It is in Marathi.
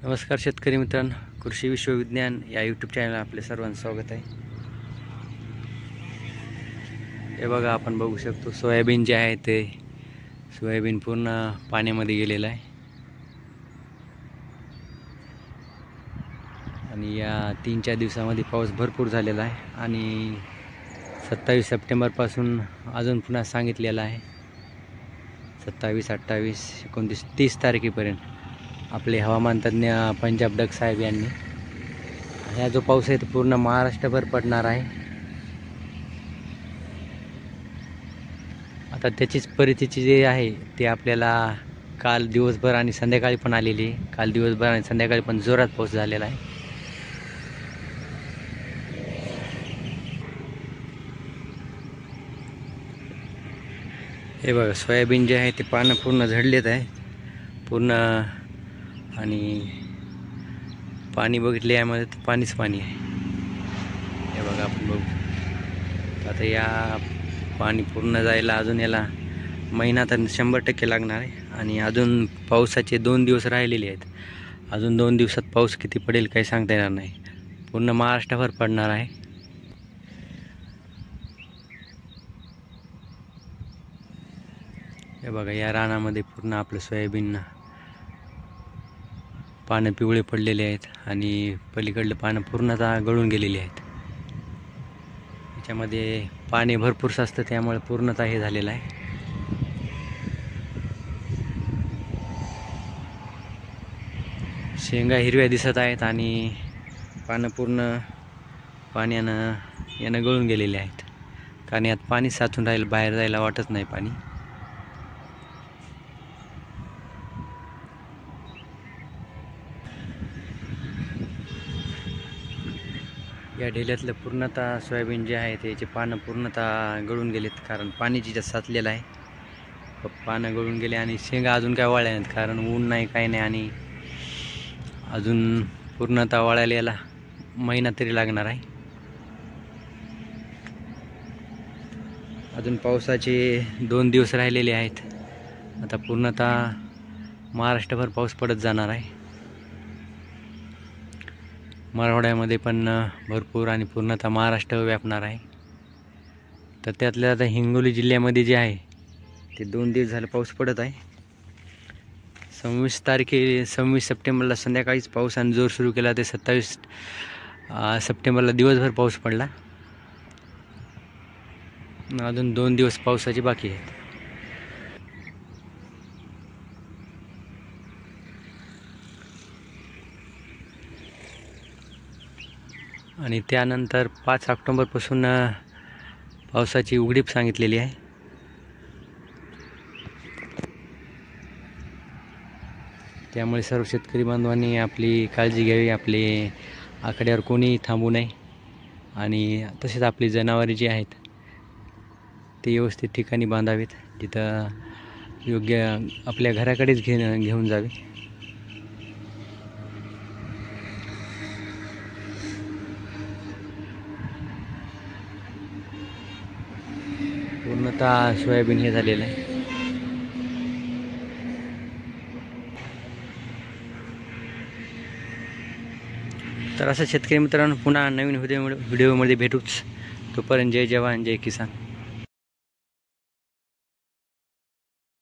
नमस्कार शेतकरी मित्रांनो, कृषी विश्वविज्ञान या यूट्यूब चॅनलला आपले सर्वांचं स्वागत आहे. हे बघा, आपण बघू शकतो सोयाबीन जे आहे ते सोयाबीन पूर्ण पाण्यामध्ये गेलेलं आहे आणि या 3-4 दिवसामध्ये पाऊस भरपूर झालेला आहे आणि 27 सप्टेंबरपासून अजून पुन्हा सांगितलेलं आहे 27, 28, 29, 30 तारखेपर्यंत. आपले हवामान तज्ज्ञ पंजाब डक साहेब यांनी हा जो पाऊस आहे तो पूर्ण महाराष्ट्रभर पडणार आहे. आता त्याचीच परिस्थिती जी आहे ते आपल्याला काल दिवसभर आणि संध्याकाळी पण आलेली आहे. काल दिवसभर आणि संध्याकाळी पण जोरात पाऊस झालेला आहे. हे बघा, सोयाबीन जे आहे ते पानं पूर्ण झडलेत आहे पूर्ण, आणि पाणी बघितले यामध्ये तर पाणीच पाणी आहे. हे बघा, आपण बघू आता या पाणी पूर्ण जायला अजून याला महिना तर 100% लागणार आहे आणि अजून पावसाचे 2 दिवस राहिलेले आहेत. अजून 2 दिवसात पाऊस किती पडेल काही सांगता येणार नाही. पूर्ण महाराष्ट्रभर पडणार आहे. हे बघा, या रानामध्ये पूर्ण आपलं सोयाबीन पानं पिवळे पडलेले आहेत आणि पलीकडले पानं पूर्णतः गळून गेलेली आहेत. याच्यामध्ये पाणी भरपूर असतं त्यामुळे पूर्णतः हे झालेलं आहे. शेंगा हिरव्या दिसत आहेत आणि पानं पूर्ण यानं गळून गेलेले आहेत, कारण यात पाणी साचून राहिलं, बाहेर जायला वाटत नाही पाणी. या ढेल्यातलं पूर्णतः सोयाबीन जे आहे त्याचे पानं पूर्णतः गळून गेलेत, कारण पाणी जिथं साचलेलं आहे पानं गळून गेले आणि शेंगा अजून काय वाळल्या नाहीत, कारण ऊन नाही काही नाही आणि अजून पूर्णतः वाळायला याला महिना तरी लागणार आहे. अजून पावसाचे 2 दिवस राहिलेले आहेत. आता पूर्णतः महाराष्ट्रभर पाऊस पडत जाणार आहे. मराठवाड्यामध्ये पण भरपूर आणि पूर्णतः महाराष्ट्र व्यापणार आहे. तर त्यातल्या आता हिंगोली जिल्ह्यामध्ये जे आहे ते 2 दिवस झाले पाऊस पडत आहे. 26 सप्टेंबरला संध्याकाळीच पावसाने जोर सुरू केला ते 27 सप्टेंबरला दिवसभर पाऊस पडला. अजून 2 दिवस पावसाची बाकी आहेत. आणि त्यानंतर 5 ऑक्टोबरपासून पावसाची उघडीप सांगितलेली आहे. त्यामुळे सर्व शेतकरी बांधवांनी आपली काळजी घ्यावी, आपले आकड्यावर कोणी थांबू नये आणि तसेच आपली जनावरे जी आहेत ते व्यवस्थित ठिकाणी बांधावीत, जिथं योग्य आपल्या घराकडेच घेऊन जावे. पूर्णतः सोयाबीन हे झालेलं आहे. तर असं शेतकरी मित्रांनो, पुन्हा नवीन व्हिडिओमध्ये भेटूच. तोपर्यंत जय जवान जय किसान.